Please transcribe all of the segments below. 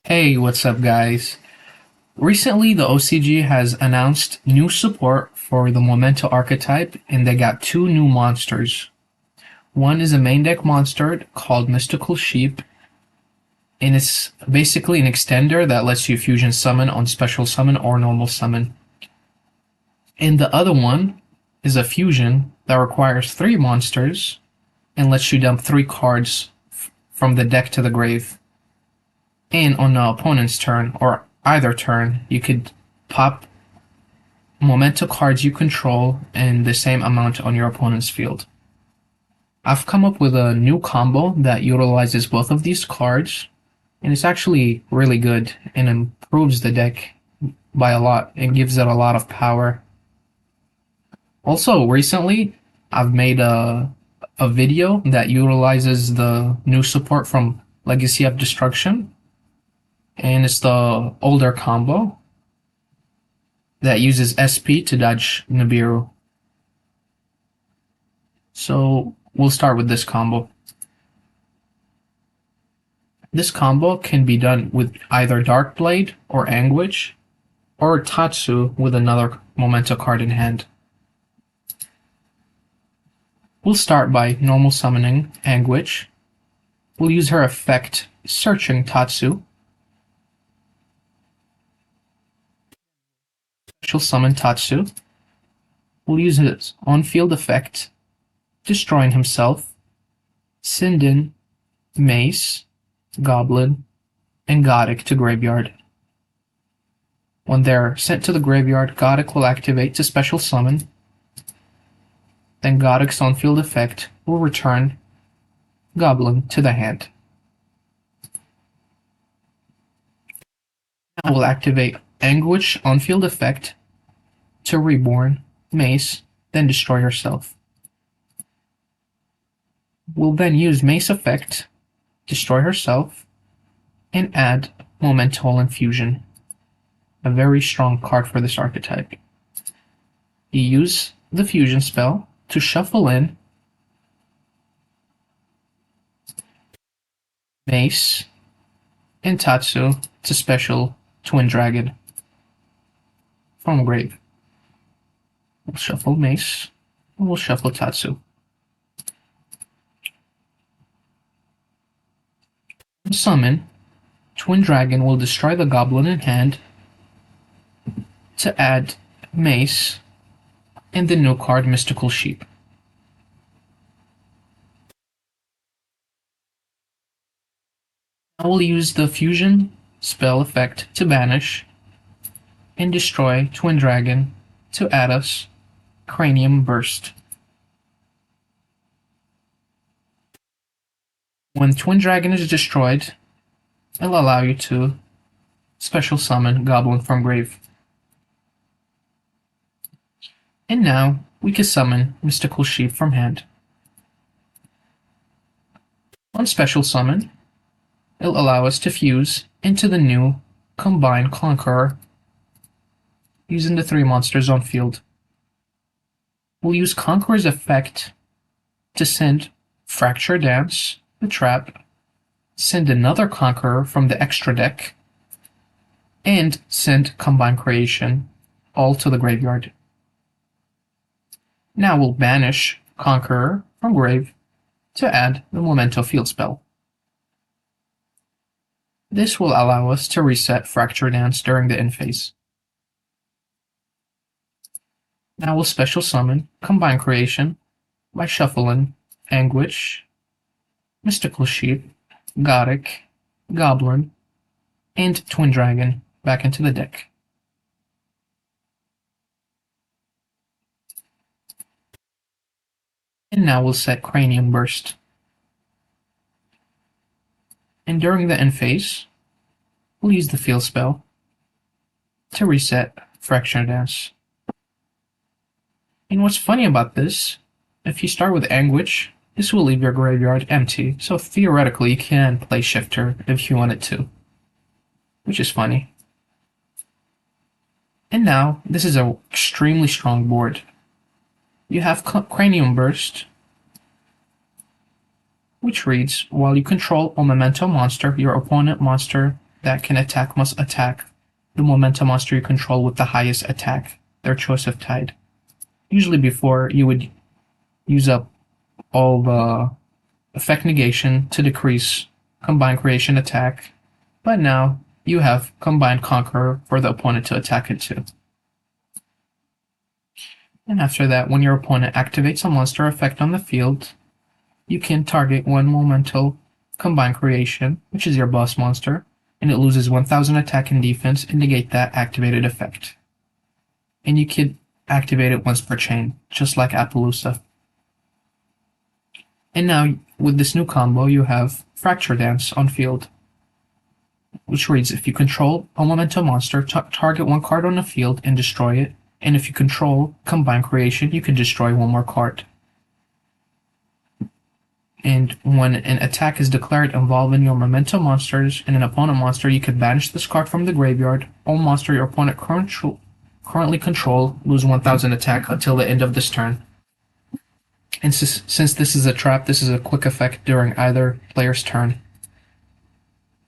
Hey, what's up, guys? Recently, the OCG has announced new support for the Memento archetype, and they got two new monsters. One is a main deck monster called Mystical Sheep, and it's basically an extender that lets you fusion summon on special summon or normal summon. And the other one is a fusion that requires three monsters and lets you dump three cards from the deck to the grave. And on the opponent's turn, or either turn, you could pop Momento cards you control in the same amount on your opponent's field. I've come up with a new combo that utilizes both of these cards, and it's actually really good and improves the deck by a lot and gives it a lot of power. Also, recently, I've made a video that utilizes the new support from Legacy of Destruction, and it's the older combo that uses SP to dodge Nibiru. So we'll start with this combo. This combo can be done with either Dark Blade or Anguish, or Tatsu with another Memento card in hand. We'll start by normal summoning Anguish. We'll use her effect Searching Tatsu. Special summon Tatsu. We'll use his on-field effect Destroying himself, send in Mace, Goblin, and Godic to graveyard. When they're sent to the graveyard, Godic will activate to special summon. Then Godic's on-field effect will return Goblin to the hand. Now we'll activate Anguish on-field effect to Reborn, Mace, then destroy herself. We'll then use Mace effect, destroy herself, and add Momento Infusion, a very strong card for this archetype. You use the fusion spell to shuffle in Mace and Tatsu to special Twin Dragon from grave. We'll shuffle Mace, and we'll shuffle Tatsu. Summon, Twin Dragon will destroy the Goblin in hand to add Mace and the new card Mystical Sheep. Now we'll use the fusion spell effect to banish and destroy Twin Dragon to add us Cranium Burst. When Twin Dragon is destroyed, it'll allow you to special summon Goblin from grave. And now we can summon Mystical Sheep from hand. On special summon, it'll allow us to fuse into the new Combined Conqueror using the three monsters on field. We'll use Conqueror's effect to send Fracture Dance, the trap, send another Conqueror from the extra deck, and send Combined Creation, all to the graveyard. Now we'll banish Conqueror from grave to add the Memento field spell. This will allow us to reset Fracture Dance during the end phase. Now we'll special summon Combined Creation by shuffling Anguish, Mystical Sheep, Godic, Goblin, and Twin Dragon back into the deck. And now we'll set Cranium Burst. And during the end phase, we'll use the field spell to reset Fracture Dance. And what's funny about this, if you start with Anguish, this will leave your graveyard empty, so theoretically you can play Shifter if you wanted to, which is funny. And now, this is an extremely strong board. You have Cranium Burst, which reads, while you control a Memento monster, your opponent monster that can attack must attack the Momento monster you control with the highest attack, their choice of tide. Usually before, you would use up all the effect negation to decrease combined creation attack, but now you have combined conqueror for the opponent to attack it too. And after that, when your opponent activates a monster effect on the field, you can target one Memento combined creation, which is your boss monster, and it loses 1000 attack and defense and negate that activated effect. And you can activate it once per chain, just like Appaloosa. And now, with this new combo, you have Fracture Dance on field, which reads, if you control a Memento monster, target one card on the field and destroy it, and if you control Combined Creation, you can destroy one more card. And when an attack is declared involving your Memento monsters and an opponent monster, you can banish this card from the graveyard. All monster your opponent currently control lose 1000 attack until the end of this turn. And since this is a trap, this is a quick effect during either player's turn.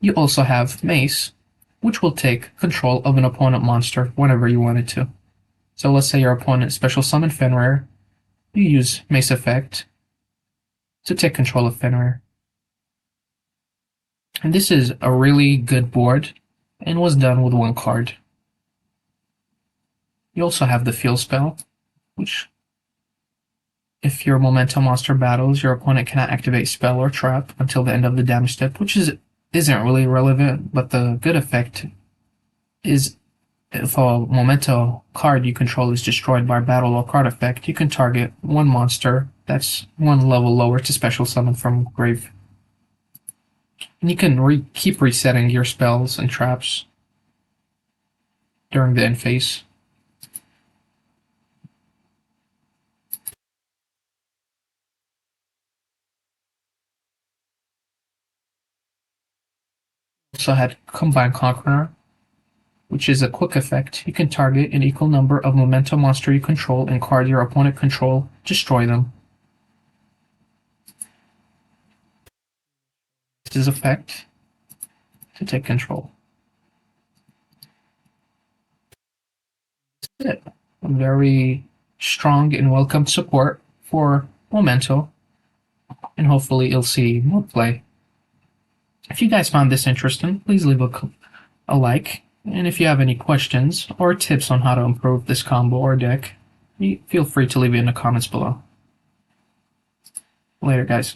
You also have Mace, which will take control of an opponent monster whenever you want it to. So let's say your opponent special summon Fenrir, you use Mace effect to take control of Fenrir. And this is a really good board and was done with one card. You also have the Feel spell, which if your Memento monster battles, your opponent cannot activate spell or trap until the end of the damage step, which isn't really relevant, but the good effect is if a Memento card you control is destroyed by battle or card effect, you can target one monster that's one level lower to special summon from grave. And you can keep resetting your spells and traps during the end phase. Also had Combined Conqueror, which is a quick effect. You can target an equal number of Memento monster you control and card your opponent control, destroy them. This is effect to take control. That's it. A very strong and welcome support for Memento, and hopefully you'll see more play. If you guys found this interesting, please leave a like, and if you have any questions or tips on how to improve this combo or deck, feel free to leave it in the comments below. Later, guys.